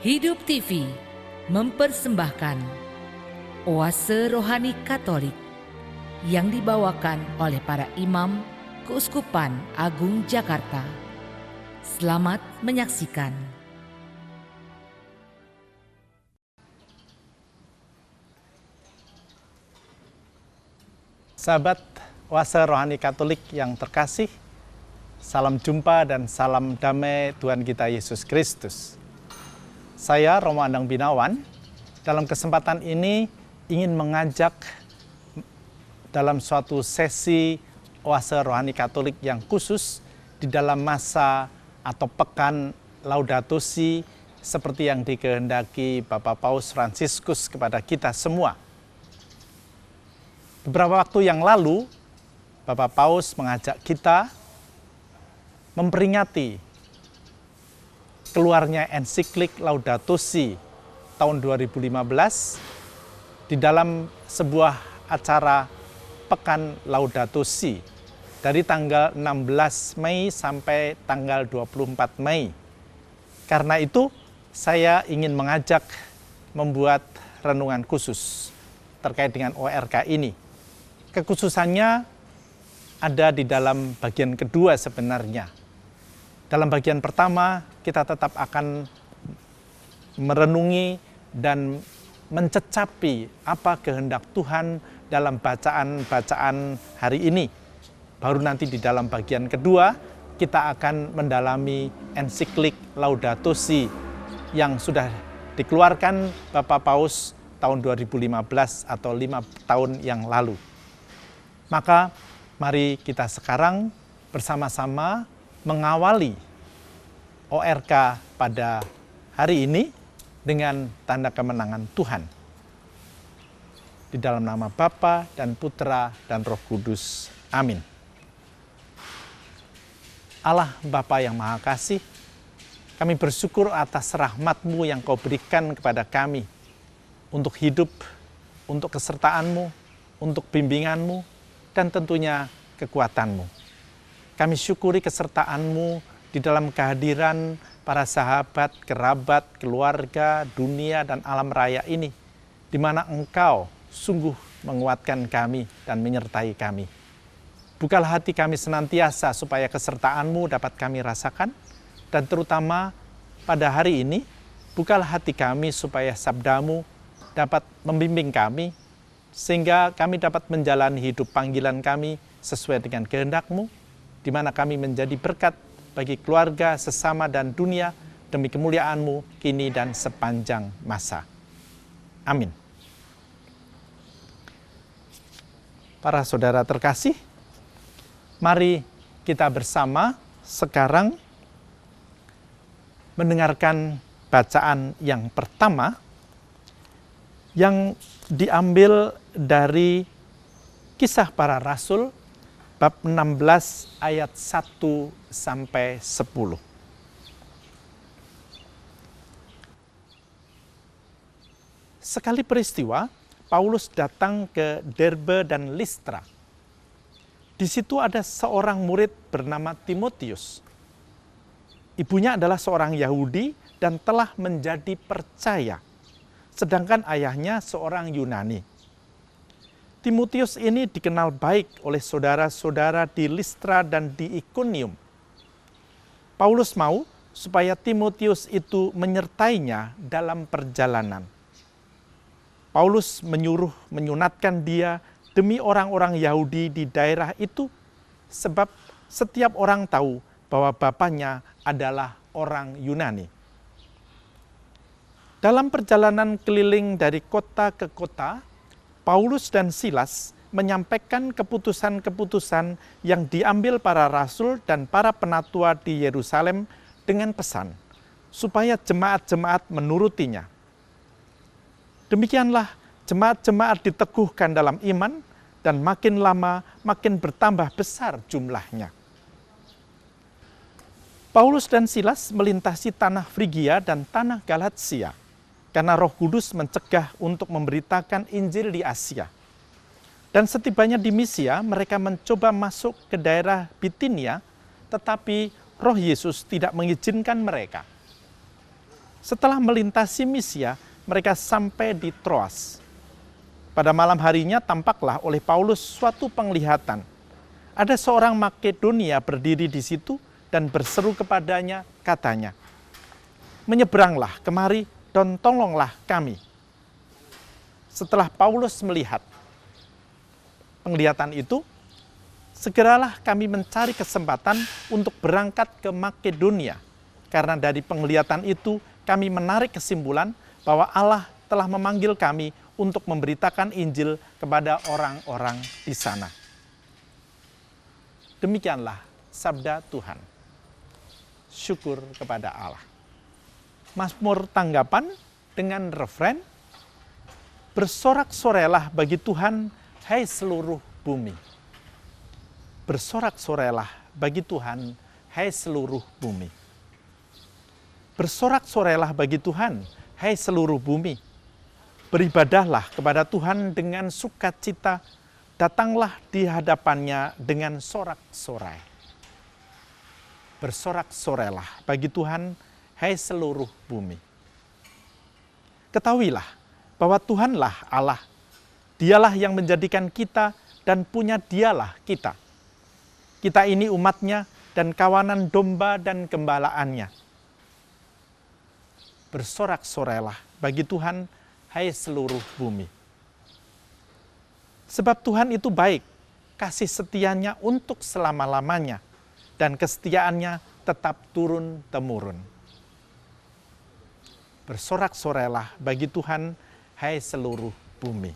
Hidup TV mempersembahkan Oase Rohani Katolik yang dibawakan oleh para imam Keuskupan Agung Jakarta. Selamat menyaksikan. Sahabat Oase Rohani Katolik yang terkasih, salam jumpa dan salam damai Tuhan kita Yesus Kristus. Saya Romo Andang Binawan, dalam kesempatan ini ingin mengajak dalam suatu sesi Oase Rohani Katolik yang khusus di dalam masa atau pekan Laudato Si seperti yang dikehendaki Bapak Paus Fransiskus kepada kita semua. Beberapa waktu yang lalu, Bapak Paus mengajak kita memperingati keluarnya ensiklik Laudato Si tahun 2015 di dalam sebuah acara Pekan Laudato Si dari tanggal 16 Mei sampai tanggal 24 Mei. Karena itu, saya ingin mengajak membuat renungan khusus terkait dengan ORK ini. Kekhususannya ada di dalam bagian kedua sebenarnya. Dalam bagian pertama, kita tetap akan merenungi dan mencecapi apa kehendak Tuhan dalam bacaan-bacaan hari ini. Baru nanti di dalam bagian kedua, kita akan mendalami ensiklik Laudato Si yang sudah dikeluarkan Bapak Paus tahun 2015 atau 5 tahun yang lalu. Maka mari kita sekarang bersama-sama mengawali ORK pada hari ini dengan tanda kemenangan Tuhan. Di dalam nama Bapa dan Putra dan Roh Kudus. Amin. Allah Bapa yang Maha Kasih, kami bersyukur atas rahmat-Mu yang Kau berikan kepada kami untuk hidup, untuk kesertaan-Mu, untuk bimbingan-Mu, dan tentunya kekuatan-Mu. Kami syukuri kesertaan-Mu di dalam kehadiran para sahabat, kerabat, keluarga, dunia, dan alam raya ini, di mana Engkau sungguh menguatkan kami dan menyertai kami. Bukalah hati kami senantiasa supaya kesertaan-Mu dapat kami rasakan, dan terutama pada hari ini, bukalah hati kami supaya sabda-Mu dapat membimbing kami, sehingga kami dapat menjalani hidup panggilan kami sesuai dengan kehendak-Mu, di mana kami menjadi berkat bagi keluarga, sesama, dan dunia demi kemuliaan-Mu kini dan sepanjang masa. Amin. Para saudara terkasih, mari kita bersama sekarang mendengarkan bacaan yang pertama yang diambil dari Kisah Para Rasul bab 16 ayat 1 sampai 10. Sekali peristiwa, Paulus datang ke Derbe dan Listra. Di situ ada seorang murid bernama Timotius. Ibunya adalah seorang Yahudi dan telah menjadi percaya, sedangkan ayahnya seorang Yunani. Timotius ini dikenal baik oleh saudara-saudara di Listra dan di Ikonium. Paulus mau supaya Timotius itu menyertainya dalam perjalanan. Paulus menyunatkan dia demi orang-orang Yahudi di daerah itu, sebab setiap orang tahu bahwa bapaknya adalah orang Yunani. Dalam perjalanan keliling dari kota ke kota, Paulus dan Silas menyampaikan keputusan-keputusan yang diambil para rasul dan para penatua di Yerusalem dengan pesan, supaya jemaat-jemaat menurutinya. Demikianlah jemaat-jemaat diteguhkan dalam iman dan makin lama makin bertambah besar jumlahnya. Paulus dan Silas melintasi tanah Frigia dan tanah Galatia, karena Roh Kudus mencegah untuk memberitakan Injil di Asia. Dan setibanya di Misia, mereka mencoba masuk ke daerah Bitinia, tetapi Roh Yesus tidak mengizinkan mereka. Setelah melintasi Misia, mereka sampai di Troas. Pada malam harinya tampaklah oleh Paulus suatu penglihatan. Ada seorang Makedonia berdiri di situ dan berseru kepadanya, katanya, "Menyeberanglah kemari dan tolonglah kami." Setelah Paulus melihat penglihatan itu, segeralah kami mencari kesempatan untuk berangkat ke Makedonia. Karena dari penglihatan itu kami menarik kesimpulan bahwa Allah telah memanggil kami untuk memberitakan Injil kepada orang-orang di sana. Demikianlah sabda Tuhan. Syukur kepada Allah. Mazmur tanggapan dengan refren, "Bersorak-sorailah bagi Tuhan, hai seluruh bumi." Bersorak-sorailah bagi Tuhan, hai seluruh bumi. Bersorak-sorailah bagi Tuhan, hai seluruh bumi. Beribadahlah kepada Tuhan dengan sukacita, datanglah di hadapannya dengan sorak-sorai. Bersorak-sorailah bagi Tuhan, hai seluruh bumi. Ketahuilah bahwa Tuhanlah Allah. Dialah yang menjadikan kita dan punya Dialah kita. Kita ini umatnya dan kawanan domba dan gembalaannya. Bersorak-sorailah bagi Tuhan, hai seluruh bumi. Sebab Tuhan itu baik, kasih setianya untuk selama-lamanya, dan kesetiaannya tetap turun-temurun. Bersorak-sorailah bagi Tuhan, hai seluruh bumi.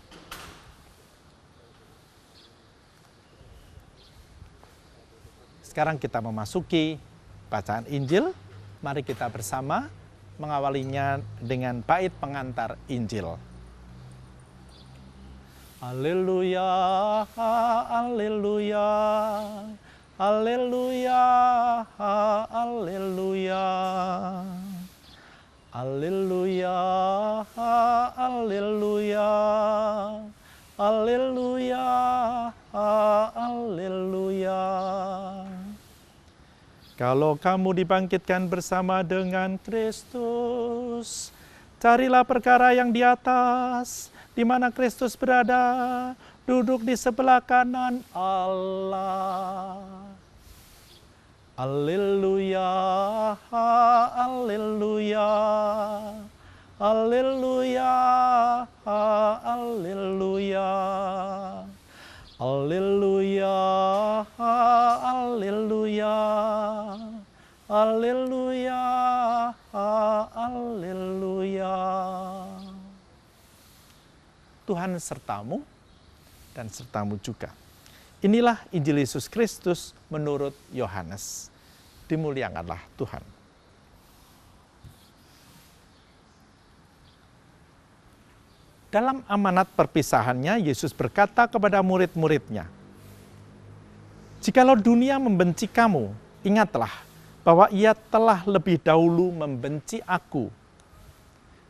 Sekarang kita memasuki bacaan Injil. Mari kita bersama mengawalinya dengan bait pengantar Injil. Haleluya, haleluya, haleluya, haleluya, haleluya, haleluya, haleluya, haleluya. Kalau kamu dibangkitkan bersama dengan Kristus, carilah perkara yang di atas, di mana Kristus berada, duduk di sebelah kanan Allah. Haleluya, haleluya, haleluya, haleluya, haleluya, haleluya, haleluya, haleluya. Tuhan sertamu dan sertamu juga. Inilah Injil Yesus Kristus menurut Yohanes. Dimuliakanlah Tuhan. Dalam amanat perpisahannya, Yesus berkata kepada murid-muridnya, "Jikalau dunia membenci kamu, ingatlah bahwa ia telah lebih dahulu membenci aku.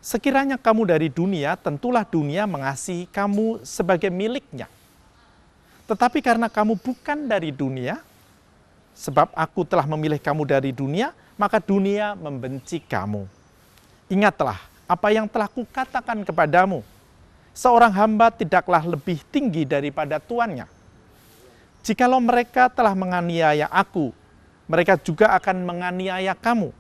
Sekiranya kamu dari dunia, tentulah dunia mengasihi kamu sebagai miliknya. Tetapi karena kamu bukan dari dunia, sebab aku telah memilih kamu dari dunia, maka dunia membenci kamu. Ingatlah apa yang telah kukatakan kepadamu, seorang hamba tidaklah lebih tinggi daripada tuannya. Jikalau mereka telah menganiaya aku, mereka juga akan menganiaya kamu.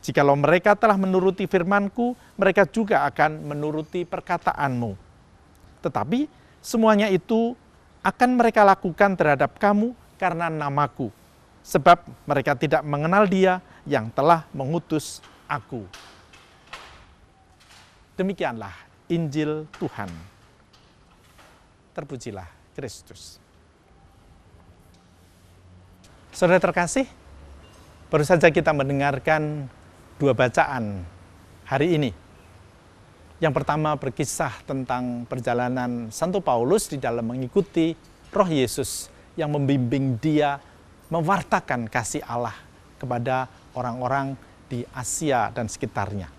Jikalau mereka telah menuruti firman-Ku, mereka juga akan menuruti perkataanmu. Tetapi semuanya itu akan mereka lakukan terhadap kamu karena nama-Ku, sebab mereka tidak mengenal Dia yang telah mengutus aku." Demikianlah Injil Tuhan. Terpujilah Kristus. Saudara terkasih, baru saja kita mendengarkan dua bacaan hari ini. Yang pertama berkisah tentang perjalanan Santo Paulus di dalam mengikuti Roh Yesus yang membimbing dia mewartakan kasih Allah kepada orang-orang di Asia dan sekitarnya.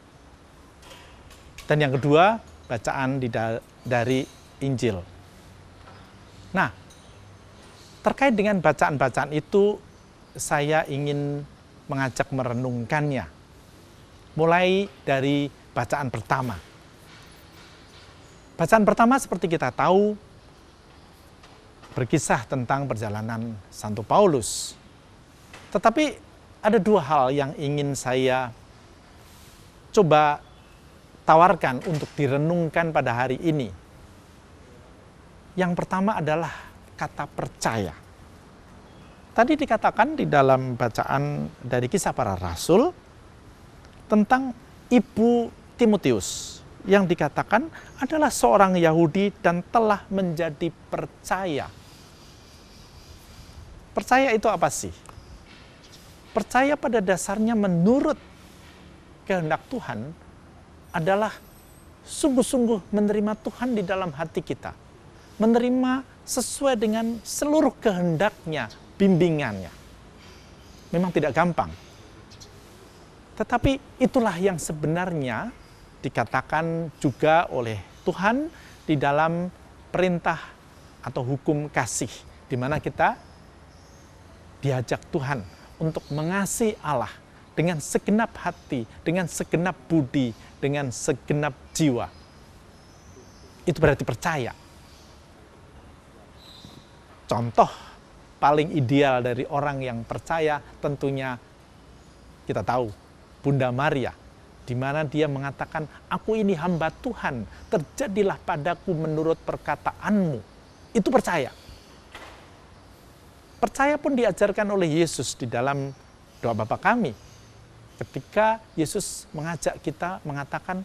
Dan yang kedua, bacaan dari Injil. Nah, terkait dengan bacaan-bacaan itu, saya ingin mengajak merenungkannya. mulai dari bacaan pertama. Bacaan pertama seperti kita tahu berkisah tentang perjalanan Santo Paulus. Tetapi ada dua hal yang ingin saya coba tawarkan untuk direnungkan pada hari ini. Yang pertama adalah kata percaya. Tadi dikatakan di dalam bacaan dari Kisah Para Rasul tentang Ibu Timotius yang dikatakan adalah seorang Yahudi dan telah menjadi percaya. Percaya itu apa sih? Percaya pada dasarnya menurut kehendak Tuhan adalah sungguh-sungguh menerima Tuhan di dalam hati kita. Menerima sesuai dengan seluruh kehendaknya, bimbingannya. Memang tidak gampang. Tetapi itulah yang sebenarnya dikatakan juga oleh Tuhan di dalam perintah atau hukum kasih, di mana kita diajak Tuhan untuk mengasihi Allah dengan segenap hati, dengan segenap budi, dengan segenap jiwa. Itu berarti percaya. Contoh paling ideal dari orang yang percaya tentunya kita tahu, Bunda Maria, di mana dia mengatakan, aku ini hamba Tuhan, terjadilah padaku menurut perkataanmu. Itu percaya. Percaya pun diajarkan oleh Yesus di dalam doa Bapa kami. Ketika Yesus mengajak kita mengatakan,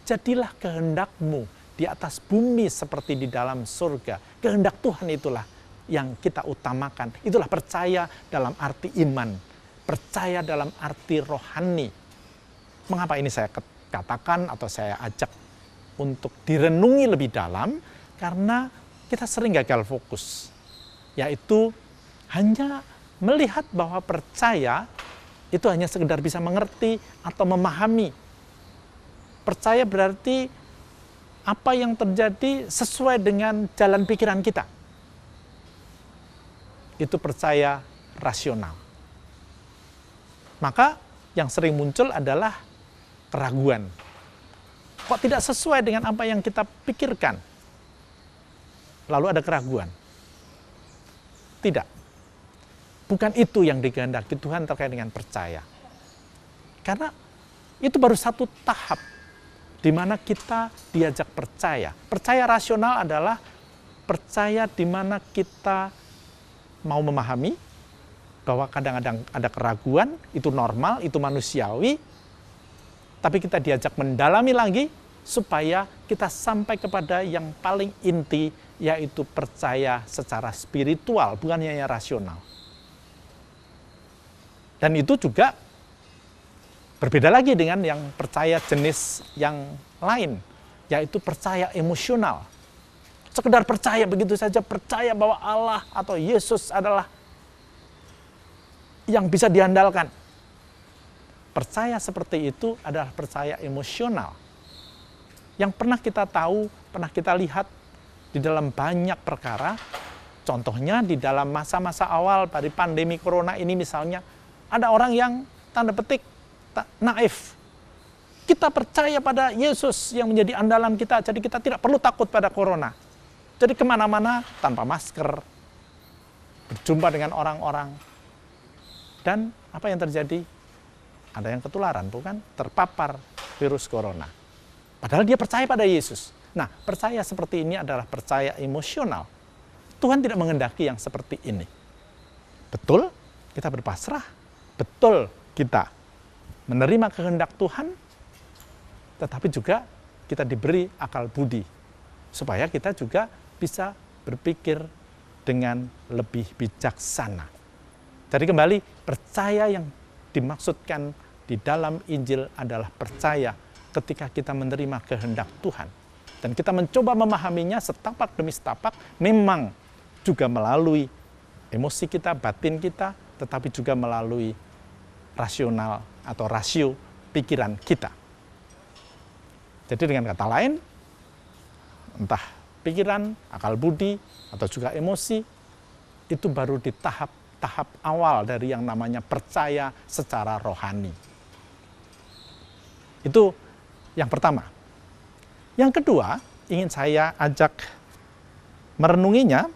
jadilah kehendakmu di atas bumi seperti di dalam surga. Kehendak Tuhan itulah yang kita utamakan. Itulah percaya dalam arti iman. Percaya dalam arti rohani. Mengapa ini saya katakan atau saya ajak untuk direnungi lebih dalam? Karena kita sering gagal fokus. Yaitu hanya melihat bahwa percaya itu hanya sekedar bisa mengerti atau memahami. Percaya berarti apa yang terjadi sesuai dengan jalan pikiran kita. Itu percaya rasional. Maka yang sering muncul adalah keraguan. Kok tidak sesuai dengan apa yang kita pikirkan? Lalu ada keraguan. Tidak. Bukan itu yang dikehendaki Tuhan terkait dengan percaya. Karena itu baru satu tahap di mana kita diajak percaya. Percaya rasional adalah percaya di mana kita mau memahami bahwa kadang-kadang ada keraguan, itu normal, itu manusiawi, tapi kita diajak mendalami lagi supaya kita sampai kepada yang paling inti, yaitu percaya secara spiritual, bukan hanya rasional. Dan itu juga berbeda lagi dengan yang percaya jenis yang lain, yaitu percaya emosional. Sekedar percaya begitu saja, percaya bahwa Allah atau Yesus adalah yang bisa diandalkan. Percaya seperti itu adalah percaya emosional. Yang pernah kita tahu, pernah kita lihat di dalam banyak perkara, contohnya di dalam masa-masa awal dari pandemi corona ini misalnya, ada orang yang tanda petik naif. Kita percaya pada Yesus yang menjadi andalan kita, jadi kita tidak perlu takut pada corona. Jadi kemana-mana tanpa masker, berjumpa dengan orang-orang. Dan apa yang terjadi? Ada yang ketularan, bukan? Terpapar virus corona. Padahal dia percaya pada Yesus. Nah, percaya seperti ini adalah percaya emosional. Tuhan tidak menghendaki yang seperti ini. Betul, kita berpasrah. Betul, kita menerima kehendak Tuhan, tetapi juga kita diberi akal budi. Supaya kita juga bisa berpikir dengan lebih bijaksana. Jadi kembali, percaya yang dimaksudkan di dalam Injil adalah percaya ketika kita menerima kehendak Tuhan. Dan kita mencoba memahaminya setapak demi setapak, memang juga melalui emosi kita, batin kita, tetapi juga melalui rasional atau rasio pikiran kita. Jadi dengan kata lain, entah pikiran, akal budi, atau juga emosi, itu baru di tahap awal dari yang namanya percaya secara rohani. Itu yang pertama. Yang kedua, ingin saya ajak merenunginya,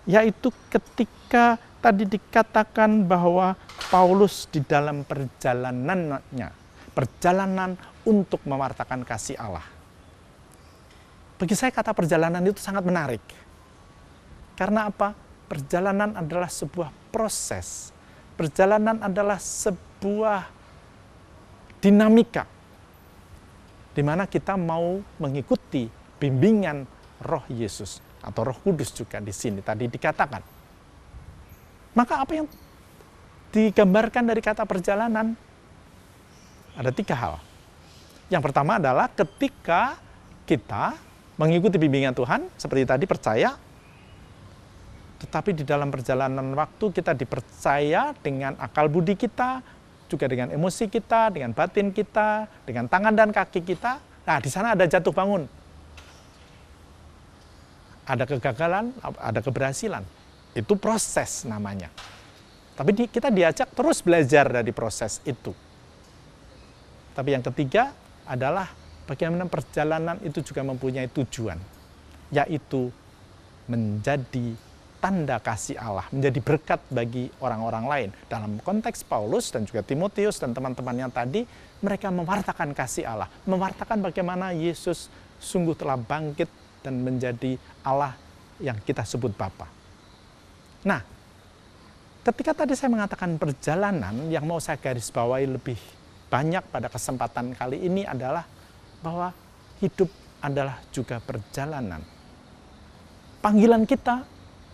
yaitu ketika tadi dikatakan bahwa Paulus di dalam perjalanannya, perjalanan untuk mewartakan kasih Allah. Bagi saya kata perjalanan itu sangat menarik. Karena apa? Perjalanan adalah sebuah proses. Perjalanan adalah sebuah dinamika di mana kita mau mengikuti bimbingan Roh Yesus atau Roh Kudus juga di sini tadi dikatakan. Maka apa yang digambarkan dari kata perjalanan? Ada 3 hal. Yang pertama adalah ketika kita mengikuti bimbingan Tuhan, seperti tadi percaya, tetapi di dalam perjalanan waktu kita dipercaya dengan akal budi kita, juga dengan emosi kita, dengan batin kita, dengan tangan dan kaki kita. Nah, di sana ada jatuh bangun. Ada kegagalan, ada keberhasilan. Itu proses namanya. Tapi kita diajak terus belajar dari proses itu. Tapi yang ketiga adalah bagaimana perjalanan itu juga mempunyai tujuan, yaitu menjadi tanda kasih Allah, menjadi berkat bagi orang-orang lain. Dalam konteks Paulus dan juga Timotius dan teman-temannya tadi, mereka mewartakan kasih Allah, mewartakan bagaimana Yesus sungguh telah bangkit dan menjadi Allah yang kita sebut Bapa. Nah, ketika tadi saya mengatakan perjalanan, yang mau saya garis bawahi lebih banyak pada kesempatan kali ini adalah bahwa hidup adalah juga perjalanan. Panggilan kita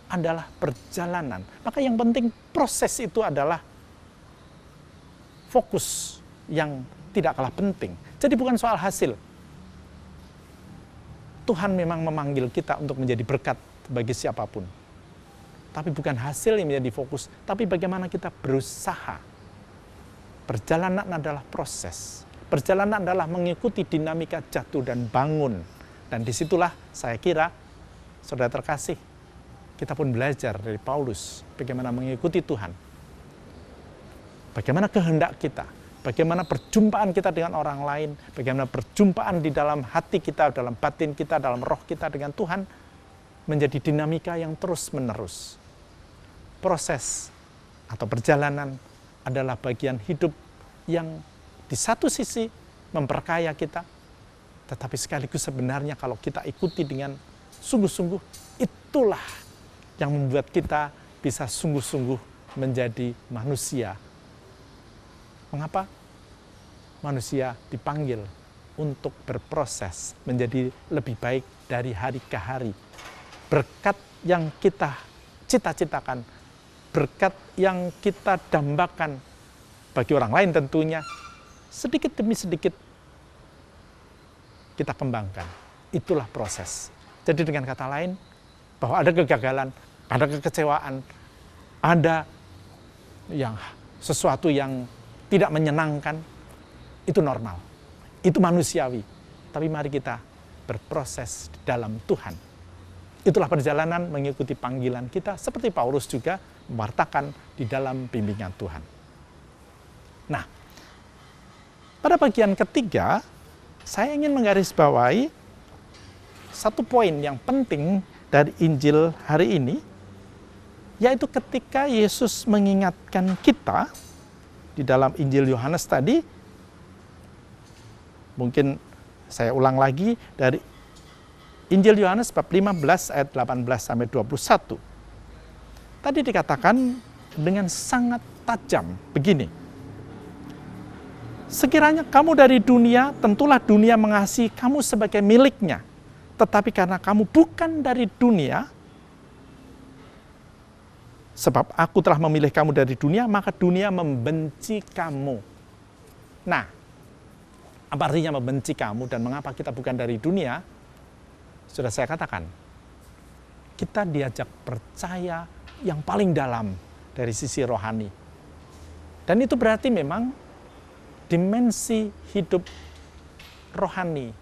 adalah perjalanan. Maka yang penting proses itu adalah fokus yang tidak kalah penting. Jadi bukan soal hasil. Tuhan memang memanggil kita untuk menjadi berkat bagi siapapun. Tapi bukan hasil yang menjadi fokus, tapi bagaimana kita berusaha. Perjalanan adalah proses. Perjalanan adalah mengikuti dinamika jatuh dan bangun. Dan disitulah saya kira, saudara terkasih, kita pun belajar dari Paulus bagaimana mengikuti Tuhan. Bagaimana kehendak kita, bagaimana perjumpaan kita dengan orang lain, bagaimana perjumpaan di dalam hati kita, dalam batin kita, dalam roh kita dengan Tuhan, menjadi dinamika yang terus-menerus. Proses atau perjalanan adalah bagian hidup yang di satu sisi memperkaya kita, tetapi sekaligus sebenarnya kalau kita ikuti dengan sungguh-sungguh, itulah yang membuat kita bisa sungguh-sungguh menjadi manusia. Mengapa? Manusia dipanggil untuk berproses menjadi lebih baik dari hari ke hari. Berkat yang kita cita-citakan, berkat yang kita dambakan bagi orang lain tentunya, sedikit demi sedikit kita kembangkan. Itulah proses. Jadi dengan kata lain, bahwa ada kegagalan, ada kekecewaan, ada sesuatu yang tidak menyenangkan, itu normal, itu manusiawi. Tapi mari kita berproses di dalam Tuhan. Itulah perjalanan mengikuti panggilan kita, seperti Paulus juga mewartakan di dalam bimbingan Tuhan. Nah, pada bagian ketiga, saya ingin menggarisbawahi satu poin yang penting dari Injil hari ini, yaitu ketika Yesus mengingatkan kita di dalam Injil Yohanes tadi. Mungkin saya ulang lagi dari Injil Yohanes bab 15 ayat 18 sampai 21. Tadi dikatakan dengan sangat tajam begini. Sekiranya kamu dari dunia, tentulah dunia mengasihi kamu sebagai miliknya. Tetapi karena kamu bukan dari dunia, sebab aku telah memilih kamu dari dunia, maka dunia membenci kamu. Nah, apa artinya membenci kamu dan mengapa kita bukan dari dunia? Sudah saya katakan, kita diajak percaya yang paling dalam dari sisi rohani. Dan itu berarti memang dimensi hidup rohani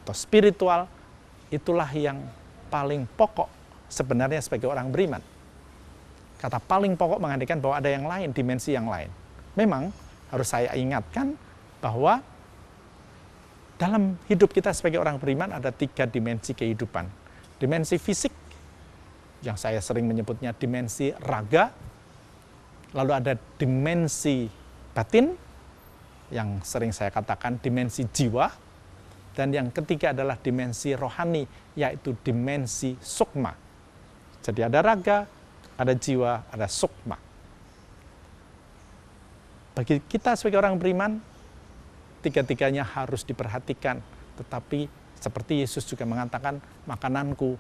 atau spiritual, itulah yang paling pokok sebenarnya sebagai orang beriman. Kata paling pokok mengandaikan bahwa ada yang lain, dimensi yang lain. Memang harus saya ingatkan bahwa dalam hidup kita sebagai orang beriman ada 3 dimensi kehidupan. Dimensi fisik, yang saya sering menyebutnya dimensi raga. Lalu ada dimensi batin, yang sering saya katakan dimensi jiwa. Dan yang ketiga adalah dimensi rohani, yaitu dimensi sukma. Jadi ada raga, ada jiwa, ada sukma. Bagi kita sebagai orang beriman, 3-tiganya harus diperhatikan. Tetapi seperti Yesus juga mengatakan, makananku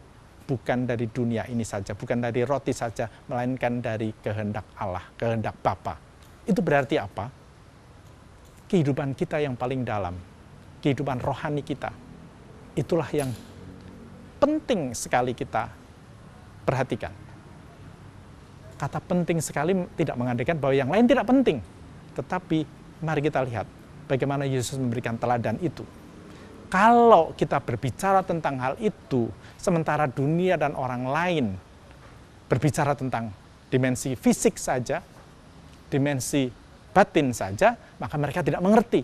bukan dari dunia ini saja, bukan dari roti saja, melainkan dari kehendak Allah, kehendak Bapa. Itu berarti apa? Kehidupan kita yang paling dalam, kehidupan rohani kita, itulah yang penting sekali kita perhatikan. Kata penting sekali tidak mengandaikan bahwa yang lain tidak penting. Tetapi mari kita lihat bagaimana Yesus memberikan teladan itu. Kalau kita berbicara tentang hal itu, sementara dunia dan orang lain berbicara tentang dimensi fisik saja, dimensi batin saja, maka mereka tidak mengerti.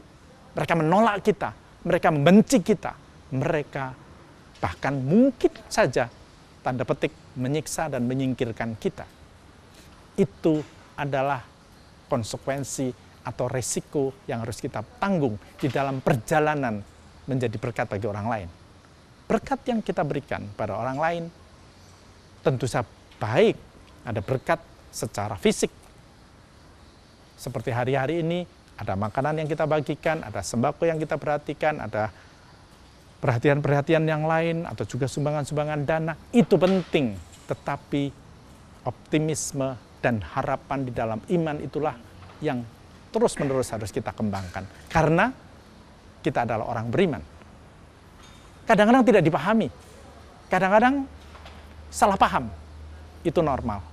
Mereka menolak kita, mereka membenci kita, mereka bahkan mungkin saja, tanda petik, menyiksa dan menyingkirkan kita. Itu adalah konsekuensi atau resiko yang harus kita tanggung di dalam perjalanan menjadi berkat bagi orang lain. Berkat yang kita berikan pada orang lain tentu saja baik, ada berkat secara fisik. Seperti hari-hari ini, ada makanan yang kita bagikan, ada sembako yang kita perhatikan, ada perhatian-perhatian yang lain, atau juga sumbangan-sumbangan dana. Itu penting, tetapi optimisme dan harapan di dalam iman itulah yang terus-menerus harus kita kembangkan. Karena kita adalah orang beriman. Kadang-kadang tidak dipahami. Kadang-kadang salah paham. Itu normal.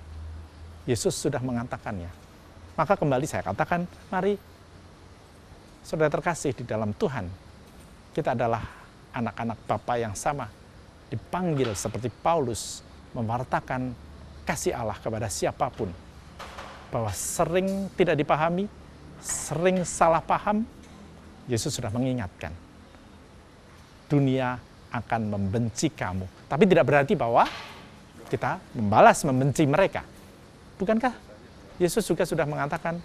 Yesus sudah mengatakannya. Maka kembali saya katakan, mari saudara terkasih di dalam Tuhan. Kita adalah anak-anak Bapa yang sama. Dipanggil seperti Paulus mewartakan kasih Allah kepada siapapun. Bahwa sering tidak dipahami, sering salah paham, Yesus sudah mengingatkan. Dunia akan membenci kamu. Tapi tidak berarti bahwa kita membalas membenci mereka. Bukankah Yesus juga sudah mengatakan,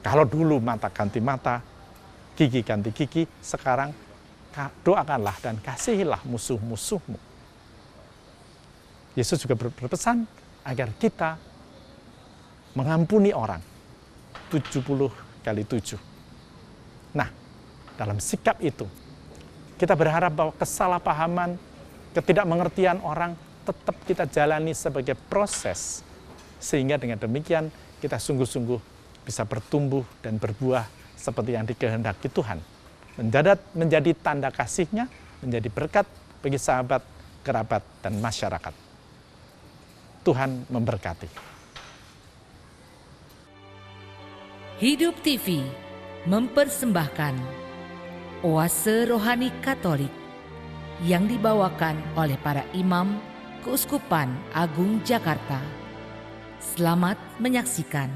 kalau dulu mata ganti mata, gigi ganti gigi, sekarang doakanlah dan kasihilah musuh-musuhmu. Yesus juga berpesan agar kita mengampuni orang 70 kali 7. Nah, dalam sikap itu, kita berharap bahwa kesalahpahaman, ketidakmengertian orang tetap kita jalani sebagai proses. Sehingga dengan demikian kita sungguh-sungguh bisa bertumbuh dan berbuah seperti yang dikehendaki Tuhan. Menjadi tanda kasih-Nya, menjadi berkat bagi sahabat, kerabat, dan masyarakat. Tuhan memberkati. Hidup TV mempersembahkan Oase Rohani Katolik yang dibawakan oleh para imam Keuskupan Agung Jakarta. Selamat menyaksikan.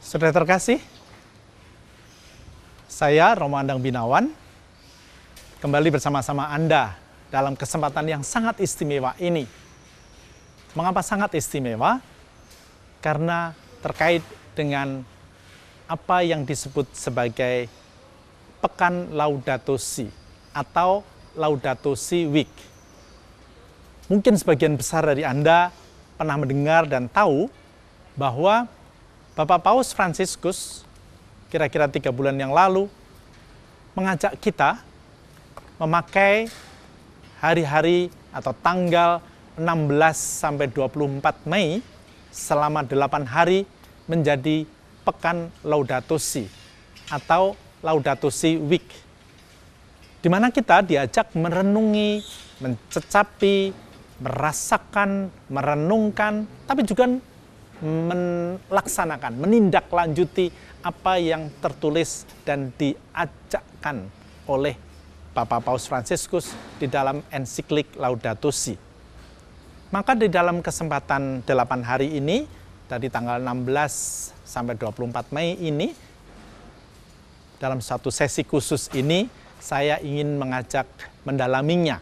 Saudara terkasih, saya Romo Andang Binawan kembali bersama-sama Anda dalam kesempatan yang sangat istimewa ini. Mengapa sangat istimewa? Karena terkait dengan apa yang disebut sebagai Pekan Laudato Si atau Laudato Si Week. Mungkin sebagian besar dari Anda pernah mendengar dan tahu bahwa Bapak Paus Fransiskus kira-kira 3 bulan yang lalu mengajak kita memakai hari-hari atau tanggal 16 sampai 24 Mei selama 8 hari menjadi Pekan Laudato Si atau Laudato Si Week, di mana kita diajak merenungi, mencecapi, merasakan, merenungkan, tapi juga melaksanakan, menindaklanjuti apa yang tertulis dan diajakkan oleh Bapak Paus Fransiskus di dalam ensiklik Laudato Si. Maka di dalam kesempatan 8 hari ini, dari tanggal 16 sampai 24 Mei ini, dalam satu sesi khusus ini, saya ingin mengajak mendalaminya.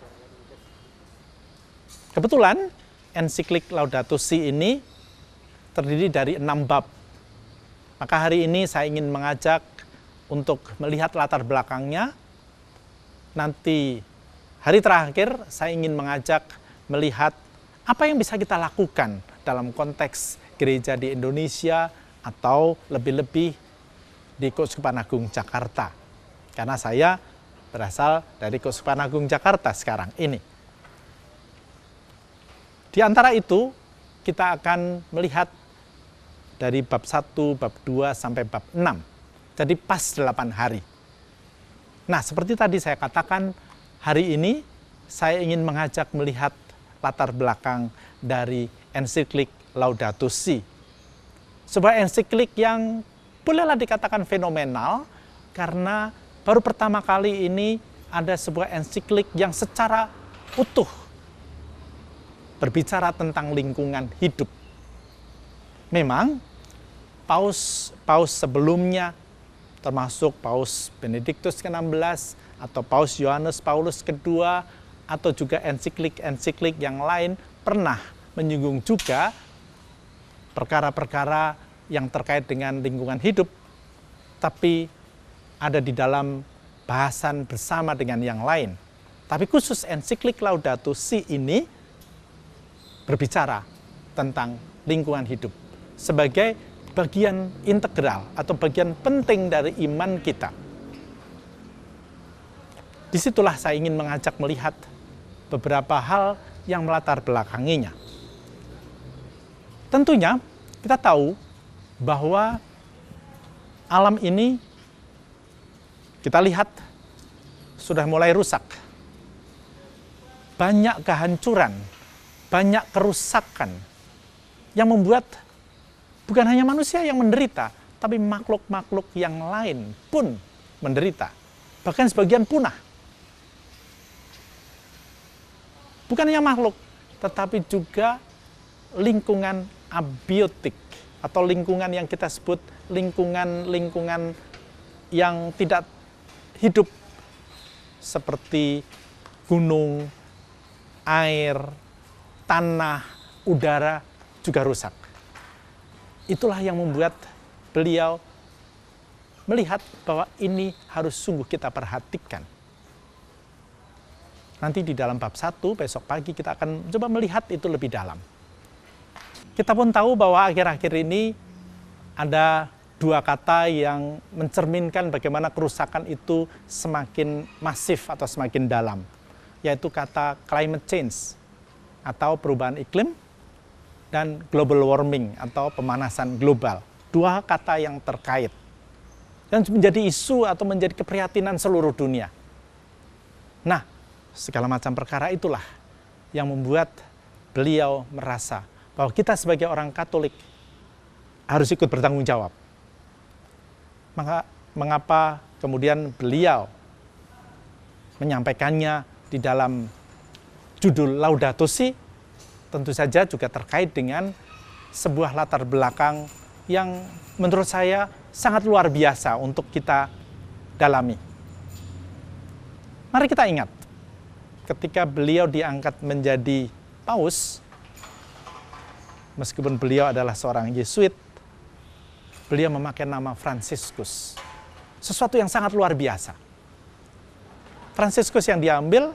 Kebetulan, ensiklik Laudato Si ini terdiri dari 6 bab. Maka hari ini saya ingin mengajak untuk melihat latar belakangnya. Nanti hari terakhir saya ingin mengajak melihat apa yang bisa kita lakukan dalam konteks gereja di Indonesia atau lebih-lebih di Keuskupan Agung Jakarta. Karena saya berasal dari Keuskupan Agung Jakarta sekarang ini. Di antara itu, kita akan melihat dari bab 1, bab 2, sampai bab 6. Jadi pas 8 hari. Nah, seperti tadi saya katakan, hari ini saya ingin mengajak melihat latar belakang dari ensiklik Laudato Si. Sebuah ensiklik yang bolehlah dikatakan fenomenal, karena baru pertama kali ini ada sebuah ensiklik yang secara utuh berbicara tentang lingkungan hidup. Memang, paus sebelumnya, termasuk Paus Benediktus ke-16 atau Paus Yohanes Paulus II, atau juga ensiklik-ensiklik yang lain pernah menyinggung juga perkara-perkara yang terkait dengan lingkungan hidup, tapi ada di dalam bahasan bersama dengan yang lain. Tapi khusus ensiklik Laudato Si ini berbicara tentang lingkungan hidup sebagai bagian integral atau bagian penting dari iman kita. Disitulah saya ingin mengajak melihat beberapa hal yang melatar belakanginya. Tentunya kita tahu bahwa alam ini kita lihat sudah mulai rusak. Banyak kehancuran, banyak kerusakan yang membuat bukan hanya manusia yang menderita, tapi makhluk-makhluk yang lain pun menderita. Bahkan sebagian punah. Bukan hanya makhluk, tetapi juga lingkungan abiotik atau lingkungan yang kita sebut lingkungan yang tidak hidup, seperti gunung, air, tanah, udara juga rusak. Itulah yang membuat beliau melihat bahwa ini harus sungguh kita perhatikan. Nanti di dalam bab 1 besok pagi kita akan coba melihat itu lebih dalam. Kita pun tahu bahwa akhir-akhir ini ada 2 kata yang mencerminkan bagaimana kerusakan itu semakin masif atau semakin dalam, yaitu kata climate change atau perubahan iklim dan global warming atau pemanasan global. 2 kata yang terkait dan menjadi isu atau menjadi keprihatinan seluruh dunia. Nah, segala macam perkara itulah yang membuat beliau merasa bahwa kita sebagai orang Katolik harus ikut bertanggung jawab. Mengapa kemudian beliau menyampaikannya di dalam judul Laudato Si? Tentu saja juga terkait dengan sebuah latar belakang yang menurut saya sangat luar biasa untuk kita dalami. Mari kita ingat, ketika beliau diangkat menjadi paus, meskipun beliau adalah seorang Yesuit, beliau memakai nama Fransiskus. Sesuatu yang sangat luar biasa. Fransiskus yang diambil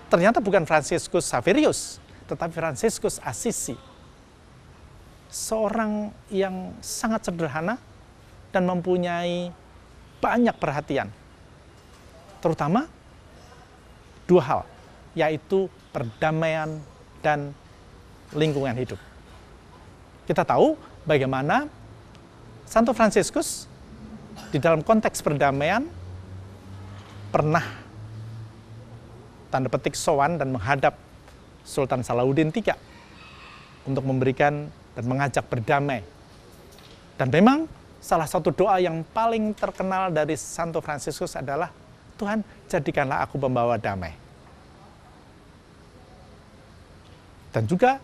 ternyata bukan Fransiskus Xaverius, tetapi Fransiskus Assisi. Seorang yang sangat sederhana dan mempunyai banyak perhatian. Terutama 2 hal, yaitu perdamaian dan lingkungan hidup. Kita tahu bagaimana Santo Fransiskus di dalam konteks perdamaian pernah tanda petik sowan dan menghadap Sultan Salahuddin III untuk memberikan dan mengajak berdamai. Dan memang salah satu doa yang paling terkenal dari Santo Fransiskus adalah, Tuhan, jadikanlah aku pembawa damai. Dan juga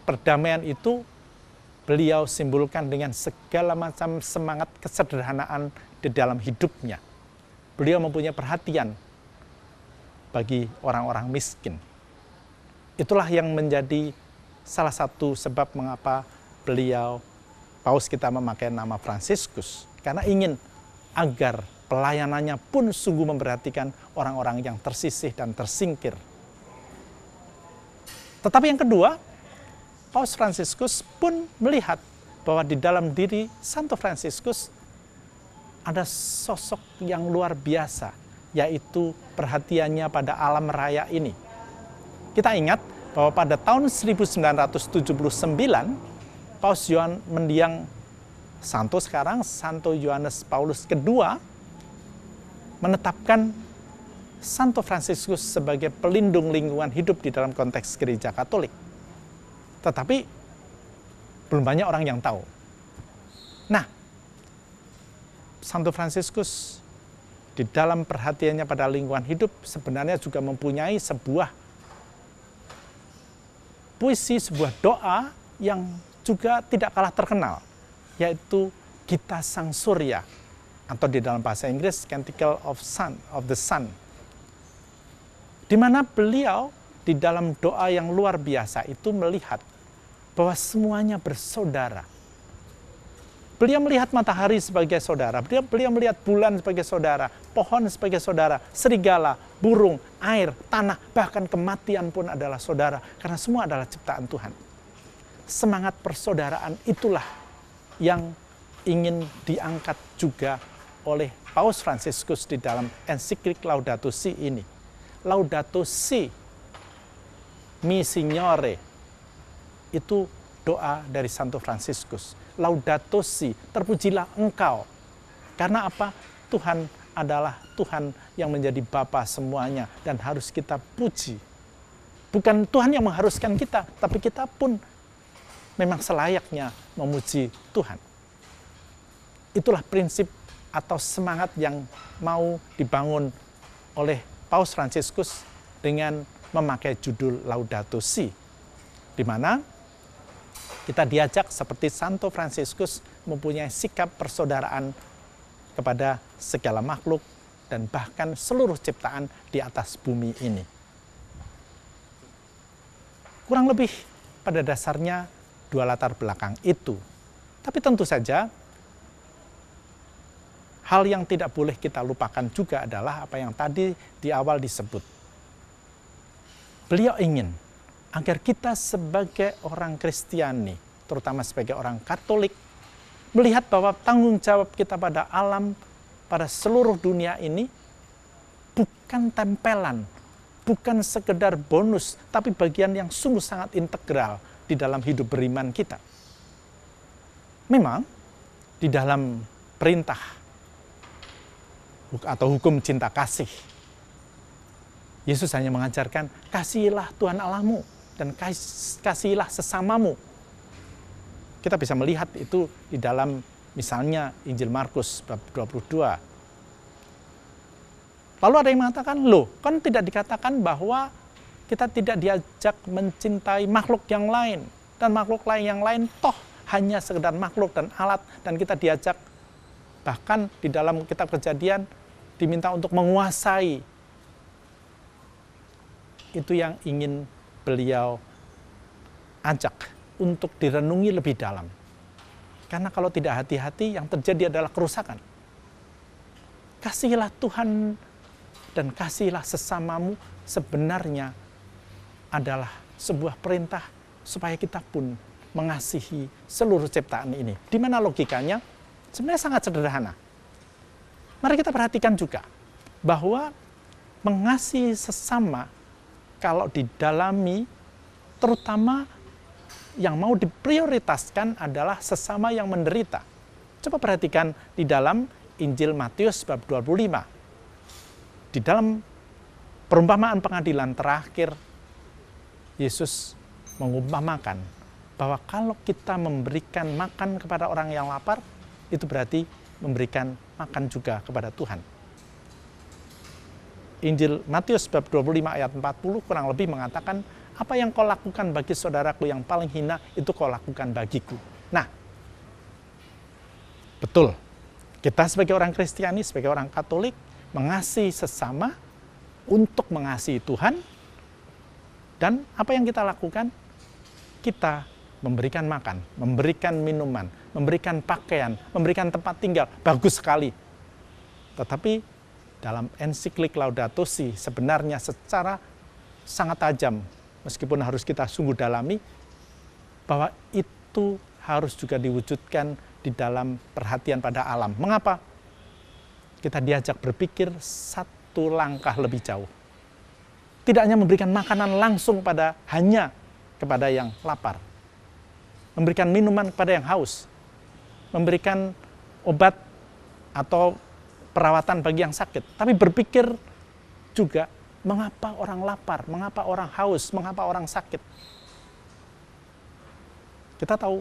perdamaian itu beliau simbolkan dengan segala macam semangat kesederhanaan di dalam hidupnya. Beliau mempunyai perhatian bagi orang-orang miskin. Itulah yang menjadi salah satu sebab mengapa Paus kita memakai nama Fransiskus, karena ingin agar pelayanannya pun sungguh memperhatikan orang-orang yang tersisih dan tersingkir. Tetapi yang kedua, Paus Fransiskus pun melihat bahwa di dalam diri Santo Fransiskus ada sosok yang luar biasa, yaitu perhatiannya pada alam raya ini. Kita ingat bahwa pada tahun 1979, Paus Yohanes mendiang Santo sekarang, Santo Yohanes Paulus II, menetapkan Santo Fransiskus sebagai pelindung lingkungan hidup di dalam konteks gereja Katolik. Tetapi belum banyak orang yang tahu. Nah, Santo Fransiskus di dalam perhatiannya pada lingkungan hidup sebenarnya juga mempunyai sebuah puisi, sebuah doa yang juga tidak kalah terkenal, yaitu Gita Sang Surya, atau di dalam bahasa Inggris Canticle of the Sun, di mana beliau di dalam doa yang luar biasa itu melihat bahwa semuanya bersaudara. Beliau melihat matahari sebagai saudara, beliau melihat bulan sebagai saudara, pohon sebagai saudara, serigala, burung, air, tanah, bahkan kematian pun adalah saudara, karena semua adalah ciptaan Tuhan. Semangat persaudaraan itulah yang ingin diangkat juga oleh Paus Fransiskus di dalam ensiklik Laudato Si ini. Laudato Si, Mi Signore, itu doa dari Santo Fransiskus. Laudato Si, terpujilah engkau. Karena apa? Tuhan adalah Tuhan yang menjadi Bapa semuanya dan harus kita puji. Bukan Tuhan yang mengharuskan kita, tapi kita pun memang selayaknya memuji Tuhan. Itulah prinsip atau semangat yang mau dibangun oleh Paus Fransiskus dengan memakai judul Laudato Si, di mana kita diajak seperti Santo Fransiskus mempunyai sikap persaudaraan kepada segala makhluk dan bahkan seluruh ciptaan di atas bumi ini. Kurang lebih pada dasarnya dua latar belakang itu. Tapi tentu saja hal yang tidak boleh kita lupakan juga adalah apa yang tadi di awal disebut. Beliau ingin agar kita sebagai orang Kristiani, terutama sebagai orang Katolik, melihat bahwa tanggung jawab kita pada alam, pada seluruh dunia ini, bukan tempelan, bukan sekedar bonus, tapi bagian yang sungguh sangat integral di dalam hidup beriman kita. Memang, di dalam perintah atau hukum cinta kasih, Yesus hanya mengajarkan, kasihilah Tuhan Allahmu dan kasihilah sesamamu. Kita bisa melihat itu di dalam misalnya Injil Markus bab 22. Lalu ada yang mengatakan, loh, kan tidak dikatakan bahwa kita tidak diajak mencintai makhluk yang lain. Dan makhluk lain yang lain toh hanya sekedar makhluk dan alat. Dan kita diajak, bahkan di dalam kitab Kejadian, diminta untuk menguasai. Itu yang ingin beliau ajak untuk direnungi lebih dalam. Karena kalau tidak hati-hati, yang terjadi adalah kerusakan. Kasihilah Tuhan dan kasihilah sesamamu sebenarnya adalah sebuah perintah supaya kita pun mengasihi seluruh ciptaan ini. Di mana logikanya? Sebenarnya sangat sederhana. Mari kita perhatikan juga bahwa mengasihi sesama kalau didalami, terutama yang mau diprioritaskan adalah sesama yang menderita. Coba perhatikan di dalam Injil Matius bab 25. Di dalam perumpamaan pengadilan terakhir, Yesus mengumpamakan bahwa kalau kita memberikan makan kepada orang yang lapar, itu berarti memberikan makan juga kepada Tuhan. Injil Matius bab 25 ayat 40 kurang lebih mengatakan, apa yang kau lakukan bagi saudaraku yang paling hina, itu kau lakukan bagiku. Nah, Betul, kita sebagai orang Kristiani, sebagai orang Katolik, mengasihi sesama untuk mengasihi Tuhan. Dan apa yang kita lakukan? Kita memberikan makan, memberikan minuman, memberikan pakaian, memberikan tempat tinggal. Bagus sekali. Tetapi dalam ensiklik Laudato Si sebenarnya secara sangat tajam, meskipun harus kita sungguh dalami, bahwa itu harus juga diwujudkan di dalam perhatian pada alam. Mengapa? Kita diajak berpikir satu langkah lebih jauh. Tidak hanya memberikan makanan langsung hanya kepada yang lapar. Memberikan minuman kepada yang haus. Memberikan obat atau perawatan bagi yang sakit. Tapi berpikir juga, mengapa orang lapar, mengapa orang haus, mengapa orang sakit. Kita tahu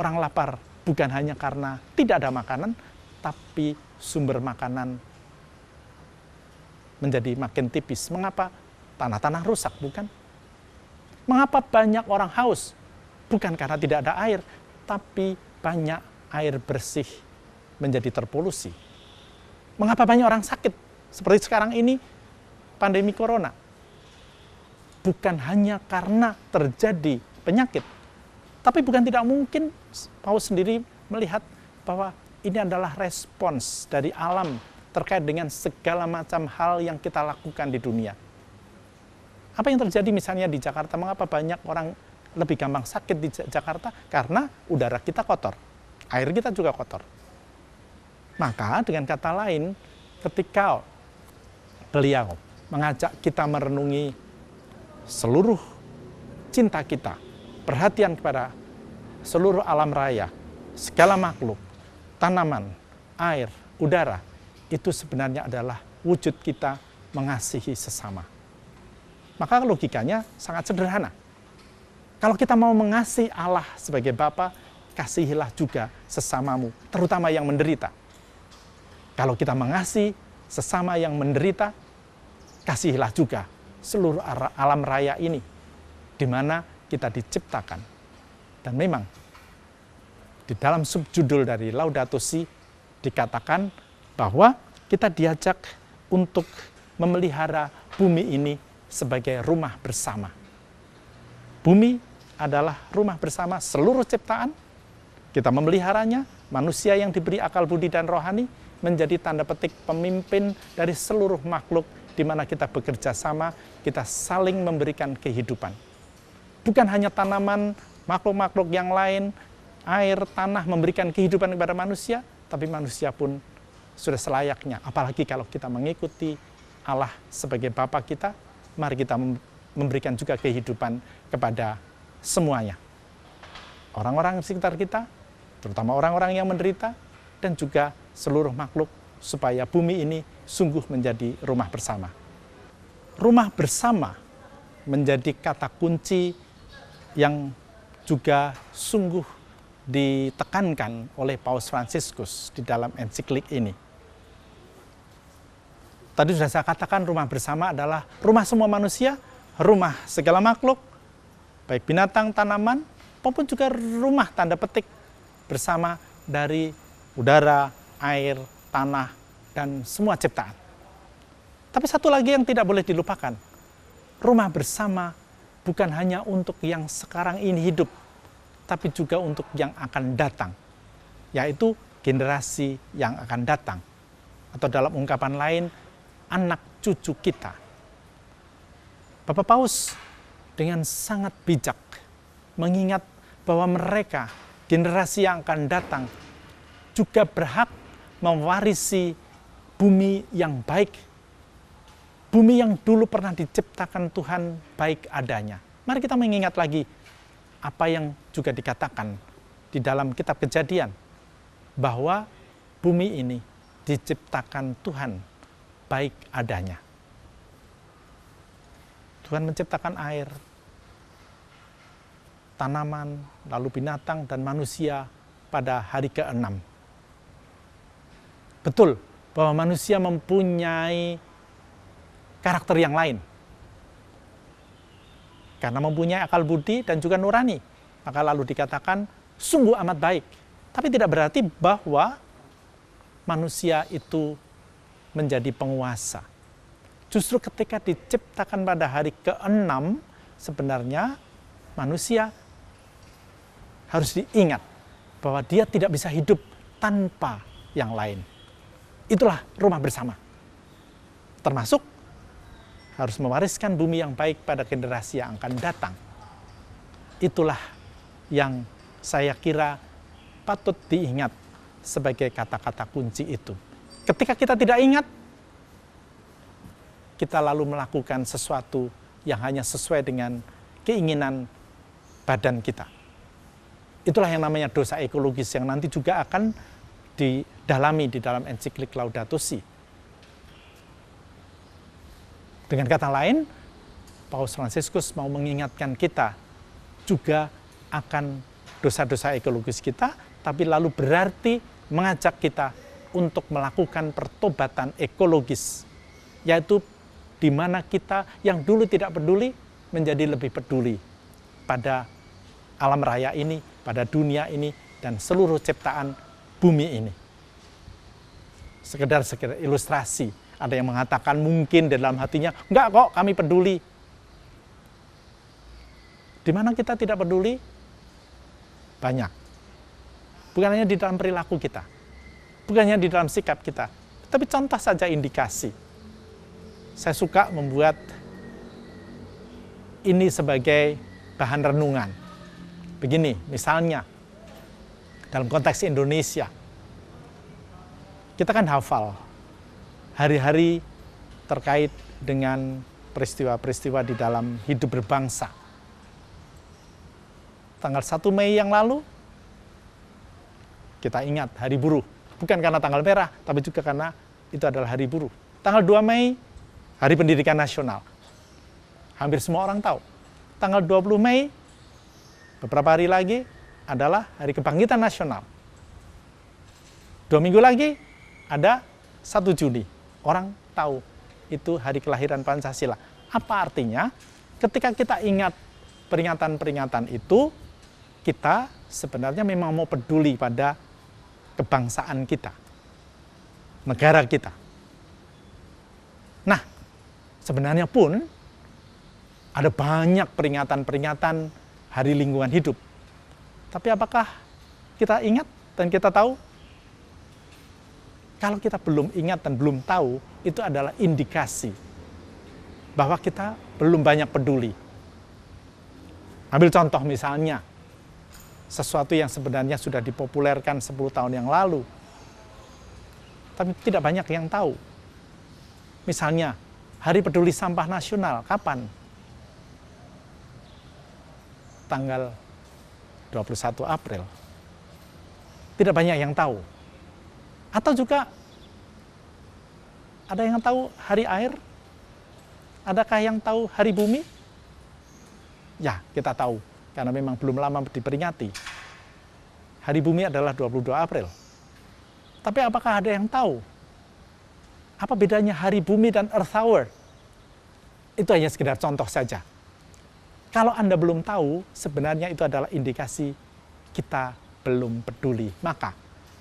orang lapar bukan hanya karena tidak ada makanan, tapi sumber makanan menjadi makin tipis. Mengapa? Tanah-tanah rusak, bukan? Mengapa banyak orang haus? Bukan karena tidak ada air, tapi banyak air bersih menjadi terpolusi. Mengapa banyak orang sakit? Seperti sekarang ini, pandemi corona. Bukan hanya karena terjadi penyakit, tapi bukan tidak mungkin Paus sendiri melihat bahwa ini adalah respons dari alam terkait dengan segala macam hal yang kita lakukan di dunia. Apa yang terjadi misalnya di Jakarta? Mengapa banyak orang lebih gampang sakit di Jakarta? Karena udara kita kotor, air kita juga kotor. Maka dengan kata lain, ketika beliau mengajak kita merenungi seluruh cinta kita, perhatian kepada seluruh alam raya, segala makhluk, tanaman, air, udara, itu sebenarnya adalah wujud kita mengasihi sesama. Maka logikanya sangat sederhana. Kalau kita mau mengasihi Allah sebagai Bapa, kasihilah juga sesamamu, terutama yang menderita. Kalau kita mengasihi sesama yang menderita, kasihilah juga seluruh alam raya ini, di mana kita diciptakan. Dan memang, di dalam subjudul dari Laudato Si, dikatakan bahwa kita diajak untuk memelihara bumi ini sebagai rumah bersama. Bumi adalah rumah bersama seluruh ciptaan. Kita memeliharanya, manusia yang diberi akal budi dan rohani, menjadi tanda petik pemimpin dari seluruh makhluk, di mana kita bekerja sama, kita saling memberikan kehidupan. Bukan hanya tanaman, makhluk-makhluk yang lain, air, tanah memberikan kehidupan kepada manusia, tapi manusia pun sudah selayaknya. Apalagi kalau kita mengikuti Allah sebagai Bapa kita, mari kita memberikan juga kehidupan kepada semuanya. Orang-orang di sekitar kita, terutama orang-orang yang menderita, dan juga seluruh makhluk, supaya bumi ini sungguh menjadi rumah bersama. Rumah bersama menjadi kata kunci yang juga sungguh ditekankan oleh Paus Fransiskus di dalam ensiklik ini. Tadi sudah saya katakan rumah bersama adalah rumah semua manusia, rumah segala makhluk, baik binatang, tanaman, maupun juga rumah tanda petik bersama dari udara, air, tanah, dan semua ciptaan. Tapi satu lagi yang tidak boleh dilupakan, rumah bersama bukan hanya untuk yang sekarang ini hidup, tapi juga untuk yang akan datang, yaitu generasi yang akan datang. Atau dalam ungkapan lain, anak cucu kita. Bapak Paus dengan sangat bijak mengingat bahwa mereka, generasi yang akan datang, juga berhak mewarisi bumi yang baik. Bumi yang dulu pernah diciptakan Tuhan baik adanya. Mari kita mengingat lagi apa yang juga dikatakan di dalam kitab Kejadian, bahwa bumi ini diciptakan Tuhan baik adanya. Tuhan menciptakan air, tanaman, lalu binatang dan manusia pada hari ke-6. Betul bahwa manusia mempunyai karakter yang lain. Karena mempunyai akal budi dan juga nurani, maka lalu dikatakan sungguh amat baik. Tapi tidak berarti bahwa manusia itu menjadi penguasa. Justru ketika diciptakan pada hari ke-6, sebenarnya manusia harus diingat bahwa dia tidak bisa hidup tanpa yang lain. Itulah rumah bersama. Termasuk harus mewariskan bumi yang baik pada generasi yang akan datang. Itulah yang saya kira patut diingat sebagai kata-kata kunci itu. Ketika kita tidak ingat, kita lalu melakukan sesuatu yang hanya sesuai dengan keinginan badan kita. Itulah yang namanya dosa ekologis yang nanti juga akan didalami di dalam ensiklik Laudato Si. Dengan kata lain, Paus Fransiskus mau mengingatkan kita juga akan dosa-dosa ekologis kita, tapi lalu berarti mengajak kita untuk melakukan pertobatan ekologis, yaitu di mana kita yang dulu tidak peduli menjadi lebih peduli pada alam raya ini, pada dunia ini, dan seluruh ciptaan bumi ini. Sekedar ilustrasi, ada yang mengatakan mungkin di dalam hatinya, enggak kok kami peduli. Di mana kita tidak peduli? Banyak. Bukan hanya di dalam perilaku kita, bukan hanya di dalam sikap kita, tapi contoh saja indikasi. Saya suka membuat ini sebagai bahan renungan. Begini, misalnya, dalam konteks Indonesia, kita kan hafal hari-hari terkait dengan peristiwa-peristiwa di dalam hidup berbangsa. Tanggal 1 Mei yang lalu, kita ingat Hari Buruh. Bukan karena tanggal merah, tapi juga karena itu adalah Hari Buruh. Tanggal 2 Mei, Hari Pendidikan Nasional. Hampir semua orang tahu. Tanggal 20 Mei, beberapa hari lagi, adalah Hari Kebangkitan Nasional. 2 minggu lagi, ada 1 Juni. Orang tahu itu hari kelahiran Pancasila. Apa artinya? Ketika kita ingat peringatan-peringatan itu, kita sebenarnya memang mau peduli pada kebangsaan kita, negara kita. Nah, sebenarnya pun ada banyak peringatan-peringatan Hari Lingkungan Hidup. Tapi apakah kita ingat dan kita tahu? Kalau kita belum ingat dan belum tahu, itu adalah indikasi bahwa kita belum banyak peduli. Ambil contoh misalnya, sesuatu yang sebenarnya sudah dipopulerkan 10 tahun yang lalu, tapi tidak banyak yang tahu. Misalnya, Hari Peduli Sampah Nasional, kapan? Tanggal 21 April. Tidak banyak yang tahu. Atau juga, ada yang tahu Hari Air? Adakah yang tahu Hari Bumi? Ya, kita tahu, karena memang belum lama diperingati. Hari Bumi adalah 22 April. Tapi apakah ada yang tahu apa bedanya Hari Bumi dan Earth Hour? Itu hanya sekedar contoh saja. Kalau Anda belum tahu, sebenarnya itu adalah indikasi kita belum peduli. Maka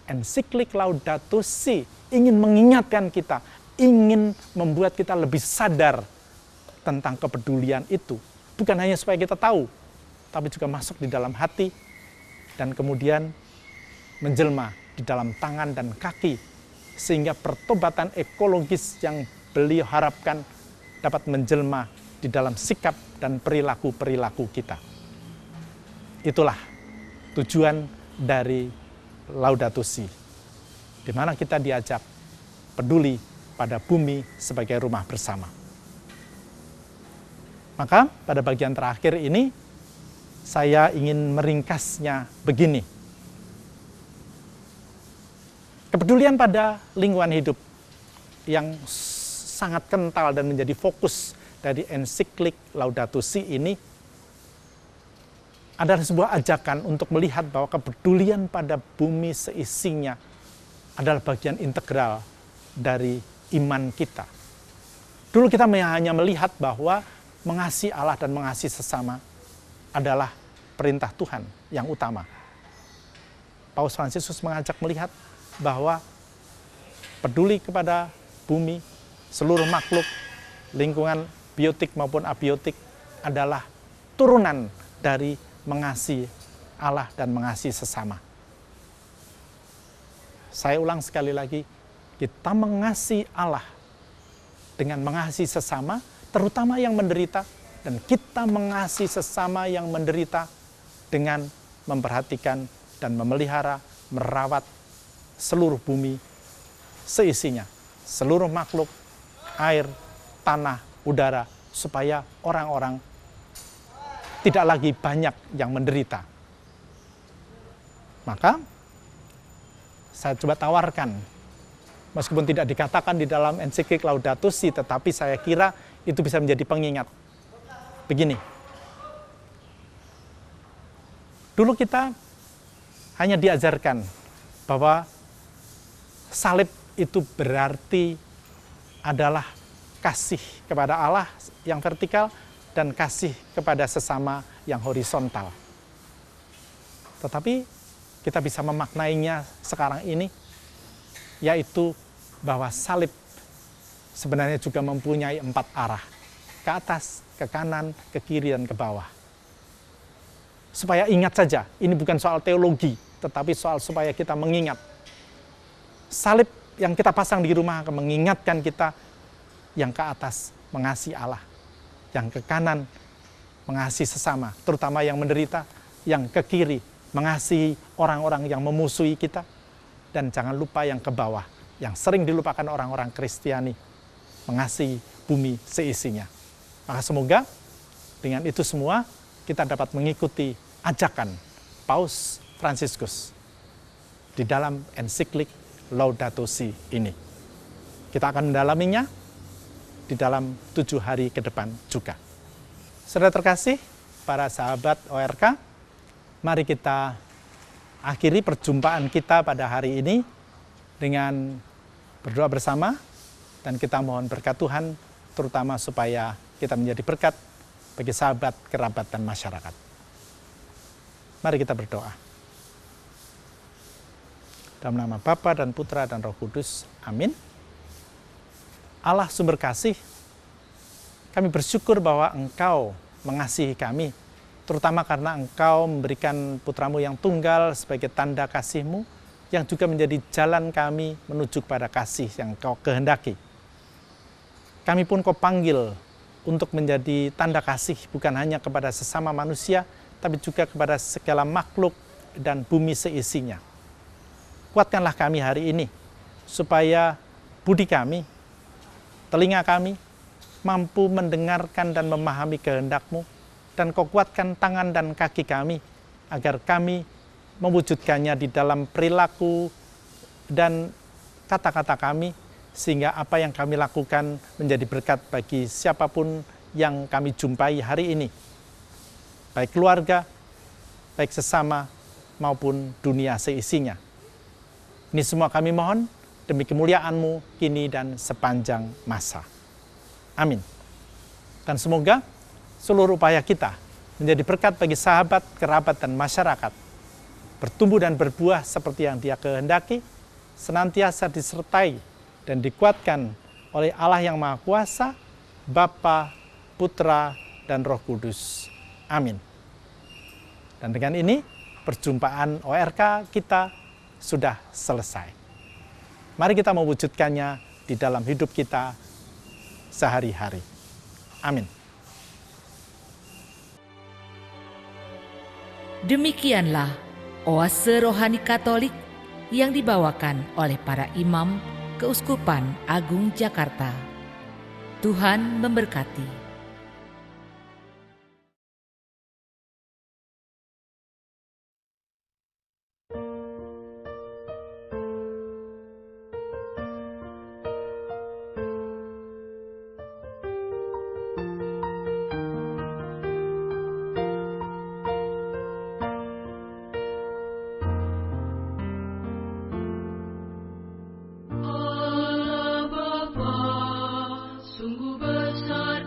ensiklik Laudato Si ingin mengingatkan kita, ingin membuat kita lebih sadar tentang kepedulian itu. Bukan hanya supaya kita tahu, tapi juga masuk di dalam hati dan kemudian menjelma di dalam tangan dan kaki, sehingga pertobatan ekologis yang beliau harapkan dapat menjelma di dalam sikap dan perilaku-perilaku kita. Itulah tujuan dari Laudato Si, di mana kita diajak peduli pada bumi sebagai rumah bersama. Maka pada bagian terakhir ini, saya ingin meringkasnya begini. Kepedulian pada lingkungan hidup yang sangat kental dan menjadi fokus dari ensiklik Laudato Si ini adalah sebuah ajakan untuk melihat bahwa kepedulian pada bumi seisinya adalah bagian integral dari iman kita. Dulu kita hanya melihat bahwa mengasihi Allah dan mengasihi sesama adalah perintah Tuhan yang utama. Paus Fransiskus mengajak melihat bahwa peduli kepada bumi, seluruh makhluk, lingkungan biotik maupun abiotik adalah turunan dari mengasihi Allah dan mengasihi sesama. Saya ulang sekali lagi, kita mengasihi Allah dengan mengasihi sesama, terutama yang menderita, dan kita mengasihi sesama yang menderita dengan memperhatikan dan memelihara, merawat seluruh bumi seisinya, seluruh makhluk, air, tanah, udara, supaya orang-orang tidak lagi banyak yang menderita. Maka, saya coba tawarkan, meskipun tidak dikatakan di dalam ensiklik Laudato Si, tetapi saya kira itu bisa menjadi pengingat. Begini, dulu kita hanya diajarkan bahwa salib itu berarti adalah kasih kepada Allah yang vertikal dan kasih kepada sesama yang horizontal. Tetapi kita bisa memaknainya sekarang ini, yaitu bahwa salib sebenarnya juga mempunyai 4 arah, ke atas, ke kanan, ke kiri, dan ke bawah. Supaya ingat saja, ini bukan soal teologi, tetapi soal supaya kita mengingat. Salib yang kita pasang di rumah akan mengingatkan kita yang ke atas mengasihi Allah, yang ke kanan mengasihi sesama, terutama yang menderita, yang ke kiri mengasihi orang-orang yang memusuhi kita, dan jangan lupa yang ke bawah, yang sering dilupakan orang-orang Kristiani, mengasihi bumi seisinya. Maka semoga dengan itu semua kita dapat mengikuti ajakan Paus Fransiskus di dalam ensiklik Laudato Si ini. Kita akan mendalaminya di dalam 7 hari ke depan juga. Saudara terkasih, para sahabat ORK, mari kita akhiri perjumpaan kita pada hari ini dengan berdoa bersama, dan kita mohon berkat Tuhan, terutama supaya kita menjadi berkat bagi sahabat, kerabat, dan masyarakat. Mari kita berdoa. Dalam nama Bapa dan Putra dan Roh Kudus. Amin. Allah sumber kasih, kami bersyukur bahwa Engkau mengasihi kami, terutama karena Engkau memberikan Putramu yang tunggal sebagai tanda kasih-Mu, yang juga menjadi jalan kami menuju kepada kasih yang Engkau kehendaki. Kami pun Kau panggil untuk menjadi tanda kasih bukan hanya kepada sesama manusia, tapi juga kepada segala makhluk dan bumi seisinya. Kuatkanlah kami hari ini, supaya budi kami, telinga kami, mampu mendengarkan dan memahami kehendak-Mu, dan Kau kuatkan tangan dan kaki kami, agar kami mewujudkannya di dalam perilaku dan kata-kata kami, sehingga apa yang kami lakukan menjadi berkat bagi siapapun yang kami jumpai hari ini, baik keluarga, baik sesama, maupun dunia seisinya. Ini semua kami mohon demi kemuliaan-Mu kini dan sepanjang masa. Amin. Dan semoga seluruh upaya kita menjadi berkat bagi sahabat, kerabat, dan masyarakat, bertumbuh dan berbuah seperti yang Dia kehendaki, senantiasa disertai dan dikuatkan oleh Allah yang Maha Kuasa, Bapa, Putra, dan Roh Kudus. Amin. Dan dengan ini, perjumpaan ORK kita sudah selesai. Mari kita mewujudkannya di dalam hidup kita sehari-hari. Amin. Demikianlah oase rohani Katolik yang dibawakan oleh para imam Keuskupan Agung Jakarta. Tuhan memberkati. Allah Bapa, sungguh besar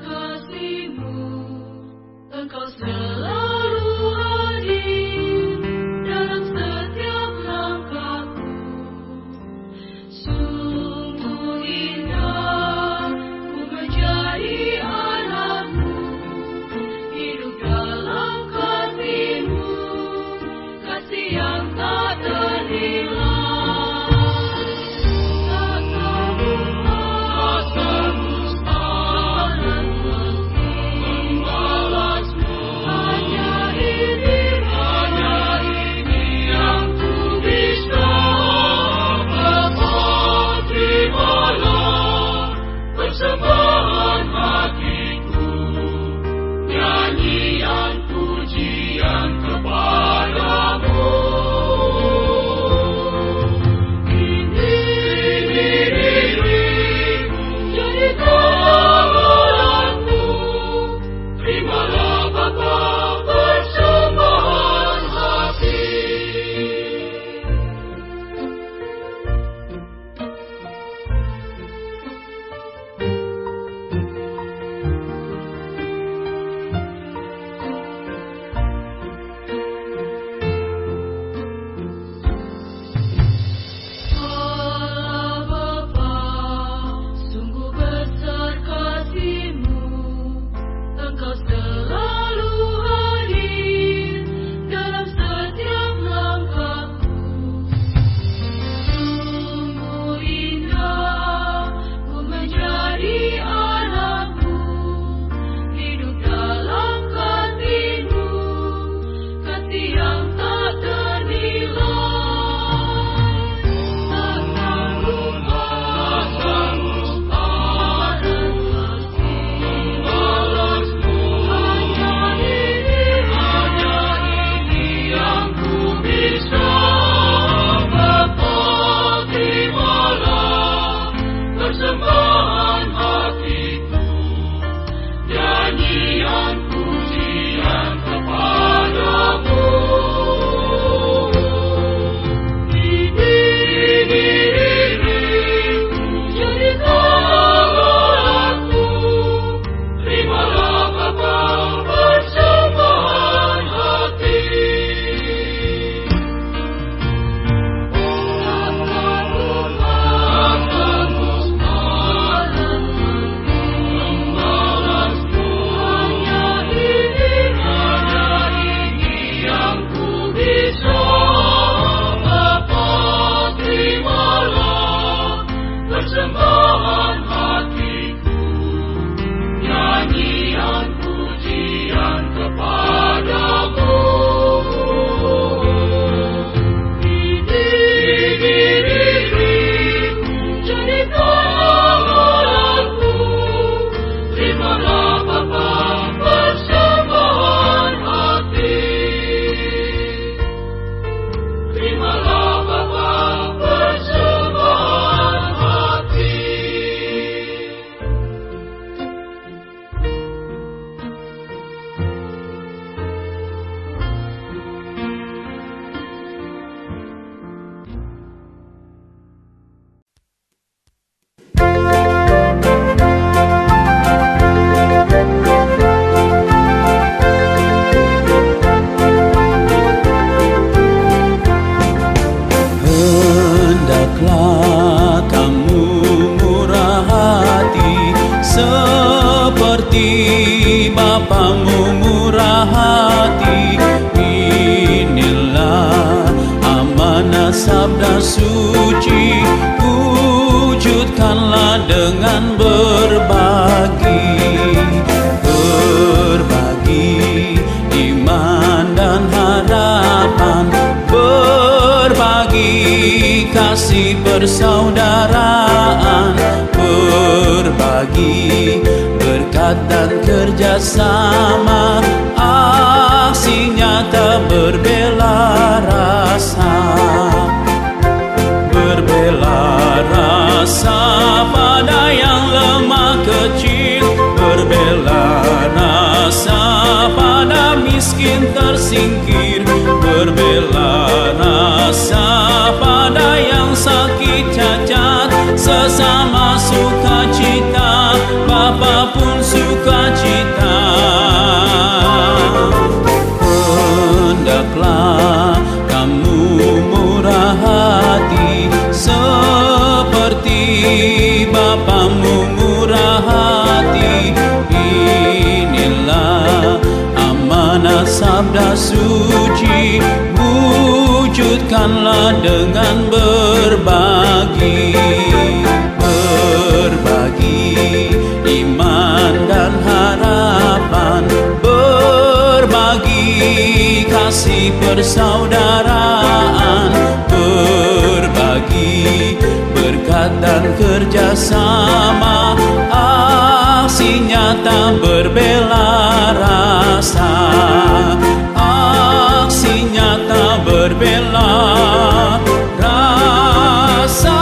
persembahan hatiku, nyanyian pujian kepadamu. Sabda suci, wujudkanlah dengan berbagi iman dan harapan, berbagi kasih persaudaraan, berbagi berkat dan kerjasama, aksi nyata berbela rasa. Pada yang lemah kecil, berbela rasa pada miskin tersingkir, berbela rasa pada yang sakit cacat, sesama sukacita, Bapa pun sukacita. Hendaklah kamu murah hati seperti Bapamu murah hati. Inilah amanah sabda suci, wujudkanlah dengan berbagi iman dan harapan, berbagi kasih persaudaraan, berbagi berkat dan kerjasama, aksi nyata berbela rasa, aksi nyata berbela rasa.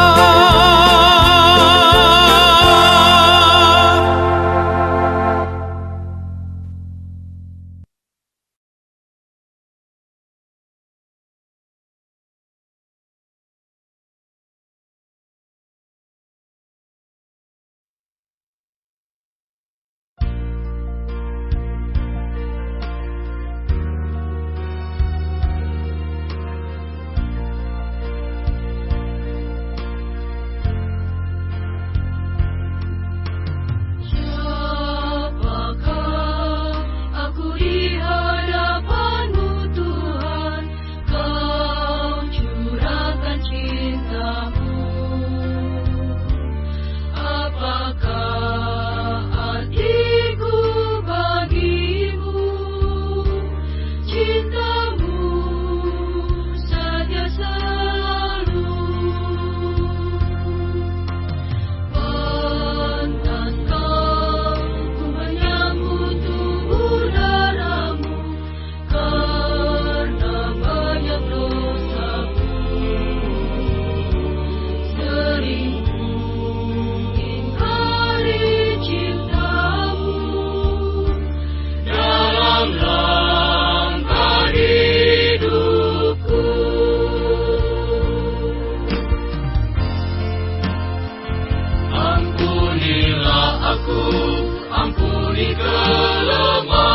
Ampuni kelemahan